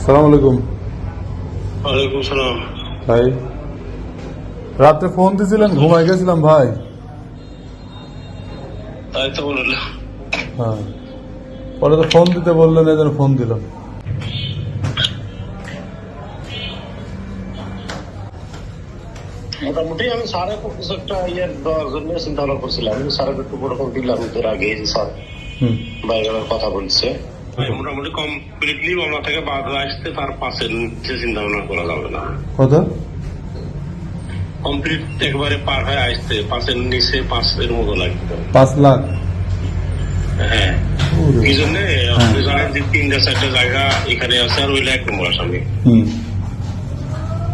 সালাম আলাইকুম। ওয়ালাইকুম সালাম। ভাই রাতে ফোন দিয়েছিলেন, ঘুমাই গেছিলাম ভাই। তাই তো বললাম। হ্যাঁ, পরে তো ফোন দিতে বললেন, এই জন্য ফোন দিলাম। মোটামুটি আমি স্যারে কিছু একটা দেওয়ার জন্য চিন্তা ভাবনা করছিলাম। আমি স্যারের একটু প্রোটোকল দিলাম এর আগে যে স্যার হুম। বাইরে কথা বলছে। মোটামুটি কমপ্লিটলি মামলা থেকে বাদ আসতে তার পাশের নিচে চিন্তা ভাবনা করা যাবে না। কত? কমপ্লিট একবারে পার হয়ে আসতে পাশের নিচে 5 মতো লাগবে। 5 লাখ? হ্যাঁ, ওরে এই বাবা। জন্য আপনি জানেন যে 3-4টা জায়গা এখানে আছে, আর ওইটা 1 নম্বর আসামি। হুম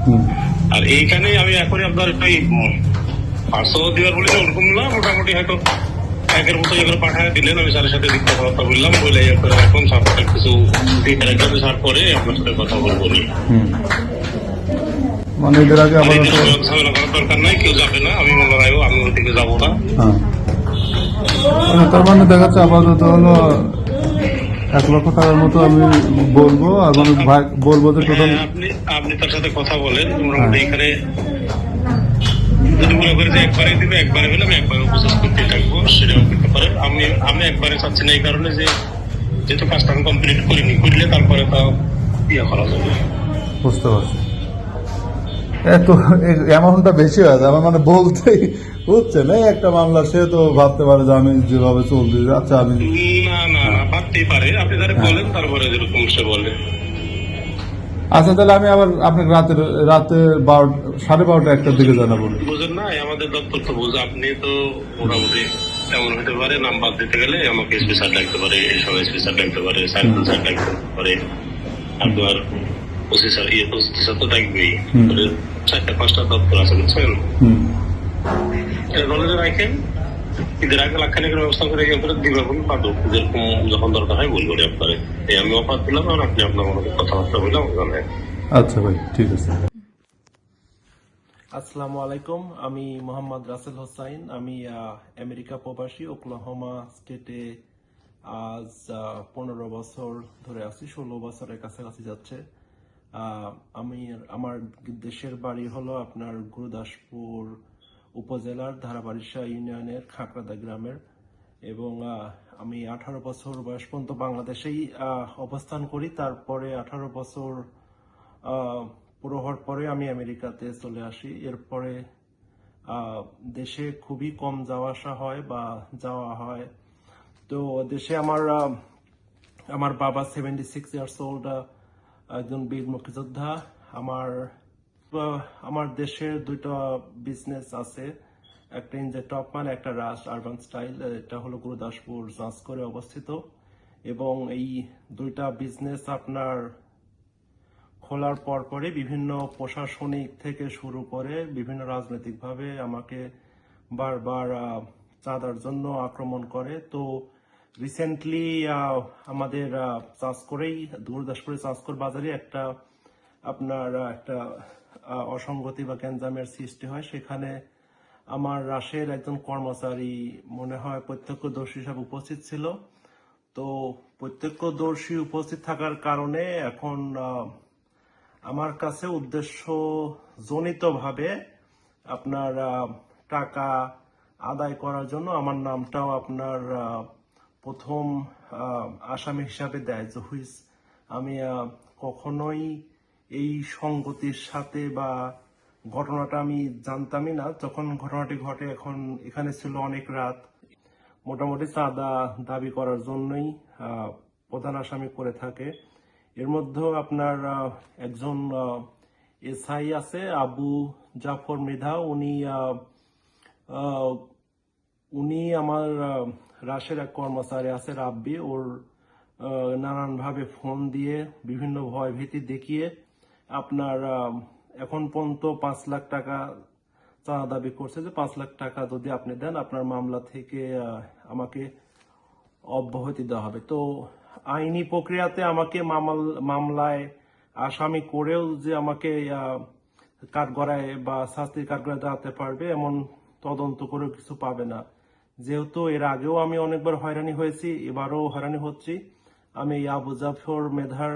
হুম আর এইখানে আমি এখনই আপনার ওই 500 দেওয়ার বলে ওরকম না, মোটামুটি হয়তো একের মতো এগুলো পাঠায় দিলেন। আমি স্যারের সাথে দিকটা কথা বললাম, বলে এখন স্যার কিছু দিকের একটা স্যার পরে আপনার সাথে কথা বলবো। হুম। মানে এদের আগে আবার ঝামেলা করার দরকার নাই, কেউ যাবে না, আমি মনে রাখবো, আমি ওই দিকে যাবো না। হ্যাঁ, মানে তার মানে দেখাচ্ছে আপাতত হলো 1 লক্ষ টাকার মতো আমি বলবো, আর মানে বলবো যে টোটাল। হ্যাঁ, আপনি তার সাথে কথা বলেন। মোটামুটি এখানে যদি মনে করে যে একবারে দিবে, একবারে হলে আমি একবারে প্রসেস করতে থাকবো, সেটাও করতে পারে। আমি একবারে চাচ্ছি না, এই কারণে যে যেহেতু কাজটা আমি কমপ্লিট করিনি, করলে তারপরে তা ইয়ে করা যাবে। বুঝতে পারছি। এত অ্যামাউন্টটা বেশি হয়ে যায় আমার, মানে বলতেই হচ্ছে না। একটা মামলা সে তো ভাবতে পারে যে আমি যেভাবে চলতে, আচ্ছা আমি। না না না, ভাবতেই পারে। আপনি তারা বলেন, তারপরে যেরকম সে বলে। আচ্ছা, তাহলে আমি আবার আপনাকে রাতে রাতে 12:30 1টার দিকে জানাবো। বুঝেন না, আমাদের দপ্তর তো বুঝে। আপনি তো মোটামুটি এমন হতে পারে, নাম্বার দিতে গেলে আমাকে স্পেশাল ডাকতে পারে, এই সময় স্পেশাল ডাকতে পারে, সার্কেল স্যার ডাকতে পারে, আপনার ওসি স্যার স্যার তো ডাকবেই। 4-5টা দপ্তর আছে, বুঝছেন? এটা নলেজে রাখেন। ঈদের আগে লাখখানিকের ব্যবস্থা করে দিবে, পাবো যেরকম যখন দরকার হয় বলবো আপনারে। এই আমি অফার দিলাম, আর আপনি আপনার মনে কথাবার্তা বললাম। আচ্ছা ভাই, ঠিক আছে। আসসালামু আলাইকুম, আমি মোহাম্মদ রাসেল হোসাইন। আমি আমেরিকা প্রবাসী, ওকলাহোমা স্টেটে আজ 15 বছর ধরে আছি, 16 বছরের কাছাকাছি যাচ্ছে। আমার দেশের বাড়ি হলো আপনার গুরুদাসপুর উপজেলার ধারাবাড়িশা ইউনিয়নের খাকড়াদা গ্রামের, এবং আমি 18 বছর বয়স পর্যন্ত বাংলাদেশেই অবস্থান করি। তারপরে 18 বছর পুরো হওয়ার পরে আমি আমেরিকাতে চলে আসি। এরপরে দেশে খুবই কম যাওয়া আসা হয় বা যাওয়া হয়। তো দেশে আমার বাবা 76 ইয়ার্স ওল্ড, একজন বীর মুক্তিযোদ্ধা। আমার আমার দেশের 2টা বিজনেস আছে, একটা ইন দ্য টপ মান, একটা রাশ আরবান স্টাইল। এটা হলো গুরুদাসপুর জাজ করে অবস্থিত, এবং এই 2টা বিজনেস আপনার খোলার পরপরই বিভিন্ন প্রশাসনিক থেকে শুরু করে বিভিন্ন রাজনৈতিকভাবে আমাকে বারবার চাঁদার জন্য আক্রমণ করে। তো রিসেন্টলি আমাদের গুরুদাসপুরের চাঁচকর বাজারে একটা অসঙ্গতি বা গ্যাঞ্জামের সৃষ্টি হয়। সেখানে আমার রাশের একজন কর্মচারী মনে হয় প্রত্যক্ষদর্শী হিসাবে উপস্থিত ছিল। তো প্রত্যক্ষদর্শী উপস্থিত থাকার কারণে এখন আমার কাছে উদ্দেশ্য জনিতভাবে আপনার টাকা আদায় করার জন্য আমার নামটাও আপনার প্রথম আসামি হিসাবে দেয়, হুইচ আমি কখনোই এই সংগতির সাথে বা ঘটনাটা আমি জানতামই না যখন ঘটনাটি ঘটে। এখন এখানে ছিল অনেক রাত, মোটামুটি চাঁদা দাবি করার জন্যই প্রধান আসামি করে থাকে। এর মধ্যেও আপনার একজন এসআই আছে, আবু জাফর মৃধা। উনি আমার রাশের এক কর্মচারী আছে রাব্বি, ওর নানানভাবে ফোন দিয়ে বিভিন্ন ভয় ভীতি দেখিয়ে আপনার এখন পর্যন্ত 5 লাখ টাকা চাঁদা দাবি করছে, যে 5 লাখ টাকা যদি আপনি দেন আপনার মামলা থেকে আমাকে অব্যাহতি দেওয়া হবে। তো আইনি প্রক্রিয়াতে আমাকে মামলায় আসামি করেও যে আমাকে কাঠগড়ায় বা শাস্তির কাঠগড়ায় দাঁড়াতে পারবে এমন তদন্ত করেও কিছু পাবে না। যেহেতু এর আগেও আমি অনেকবার হয়রানি হয়েছি, এবারও হয়রানি হচ্ছি। আমি আবু জাফর মেধার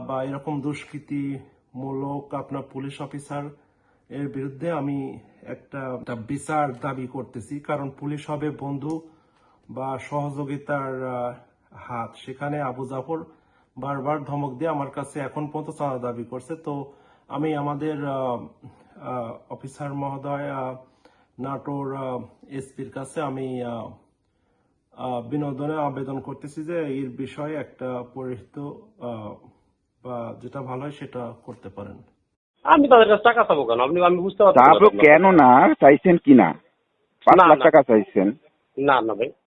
বা এরকম দুষ্কৃতিমূলক আপনার পুলিশ অফিসার এর বিরুদ্ধে আমি একটা বিচার দাবি করতেছি, কারণ পুলিশ হবে বন্ধু বা সহযোগিতার হাত। সেখানে আবু জাফর বারবার ধমক দিয়ে আমার কাছে এখন পর্যন্ত চাঁদা দাবি করছে। তো আমি আমাদের অফিসার মহোদয় নাটোর এসপির কাছে আমি বিনোদনে আবেদন করতেছি যে এর বিষয়ে একটা পরিহিত বা যেটা ভালো হয় সেটা করতে পারেন। আমি তাদের কাছে টাকা চাবো কেন? আমি বুঝতে পারছি তা না আপনি আপনার কেন না চাইছেন কিনা? 5 না, লাখ না। টাকা চাইছেন। না না ভাই।